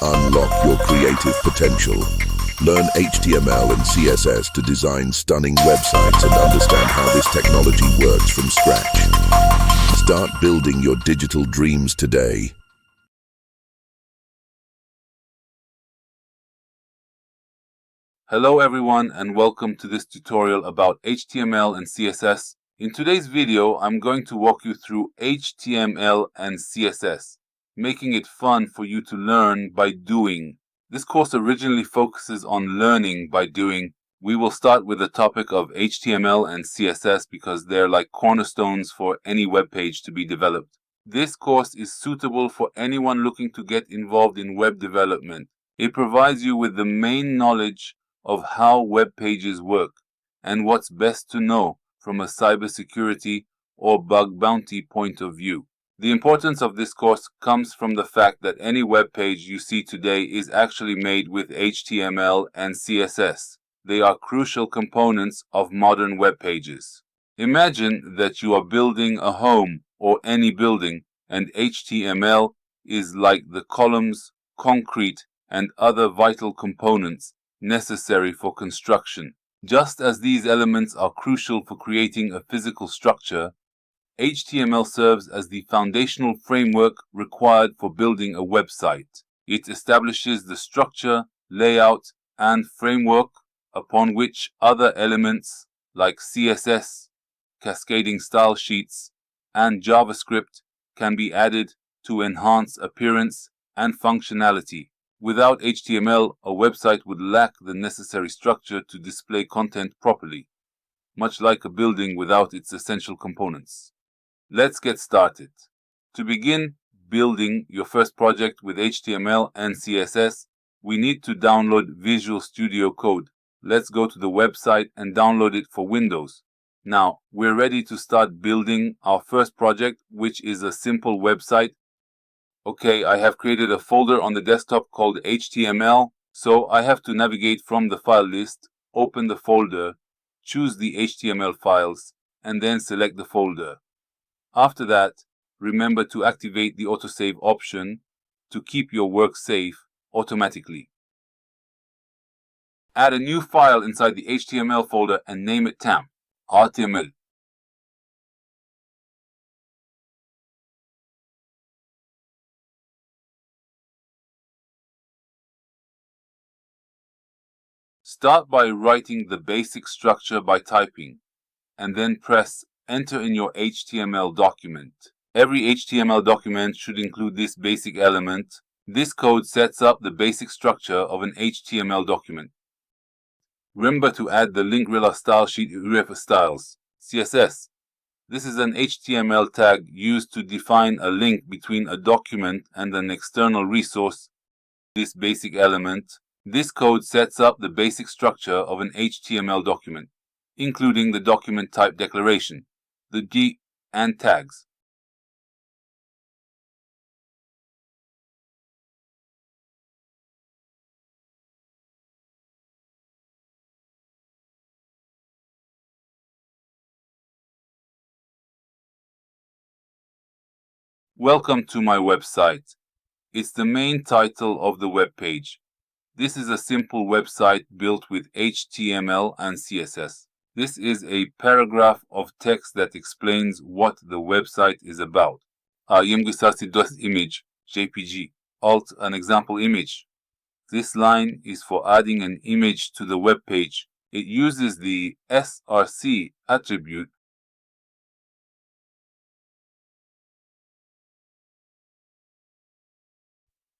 Unlock your creative potential. Learn HTML and CSS to design stunning websites and understand how this technology works from scratch. Start building your digital dreams today. Hello everyone, and welcome to this tutorial about HTML and CSS. In today's video, I'm going to walk you through HTML and CSS, making it fun for you to learn by doing. This course originally focuses on learning by doing. We will start with the topic of HTML and CSS because they're like cornerstones for any web page to be developed. This course is suitable for anyone looking to get involved in web development. It provides you with the main knowledge of how web pages work and what's best to know from a cybersecurity or bug bounty point of view. The importance of this course comes from the fact that any web page you see today is actually made with HTML and CSS. They are crucial components of modern web pages. Imagine that you are building a home or any building, and HTML is like the columns, concrete, and other vital components necessary for construction. Just as these elements are crucial for creating a physical structure, HTML serves as the foundational framework required for building a website. It establishes the structure, layout, and framework upon which other elements like CSS, cascading style sheets, and JavaScript can be added to enhance appearance and functionality. Without HTML, a website would lack the necessary structure to display content properly, much like a building without its essential components. Let's get started. To begin building your first project with HTML and CSS, we need to download Visual Studio Code. Let's go to the website and download it for Windows. Now, we're ready to start building our first project, which is a simple website. Okay, I have created a folder on the desktop called HTML, so I have to navigate from the file list, open the folder, choose the HTML files, and then select the folder. After that, remember to activate the autosave option to keep your work safe automatically. Add a new file inside the HTML folder and name it TAM, HTML. Start by writing the basic structure by typing, and then press Enter in your HTML document. Every HTML document should include this basic element. This code sets up the basic structure of an HTML document. Remember to add the link-rel style sheet ref styles, CSS. This is an HTML tag used to define a link between a document and an external resource. This basic element. This code sets up the basic structure of an HTML document, including the document type declaration, the D, and tags. Welcome to my website. It's the main title of the web page. This is a simple website built with HTML and CSS. This is a paragraph of text that explains what the website is about. Image, JPG, Alt, an example image. This line is for adding an image to the web page. It uses the src attribute.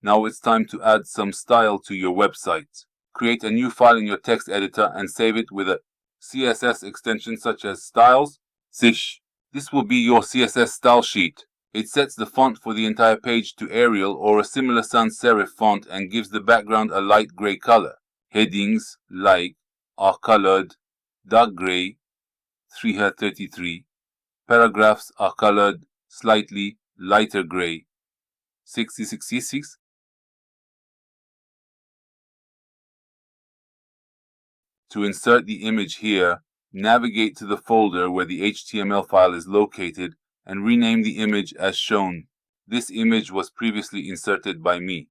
Now it's time to add some style to your website. Create a new file in your text editor and save it with a CSS extension such as styles. This will be your CSS style sheet. It sets the font for the entire page to Arial or a similar sans serif font and gives the background a light gray color. Headings, like, are colored dark gray, 333. Paragraphs are colored slightly lighter gray, 6066. To insert the image here, navigate to the folder where the HTML file is located and rename the image as shown. This image was previously inserted by me.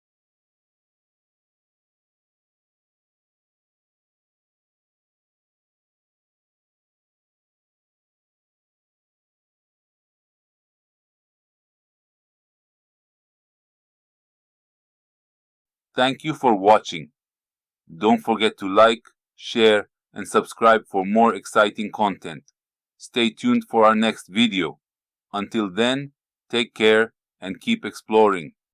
Thank you for watching. Don't forget to like, share, and subscribe for more exciting content. Stay tuned for our next video. Until then, take care and keep exploring.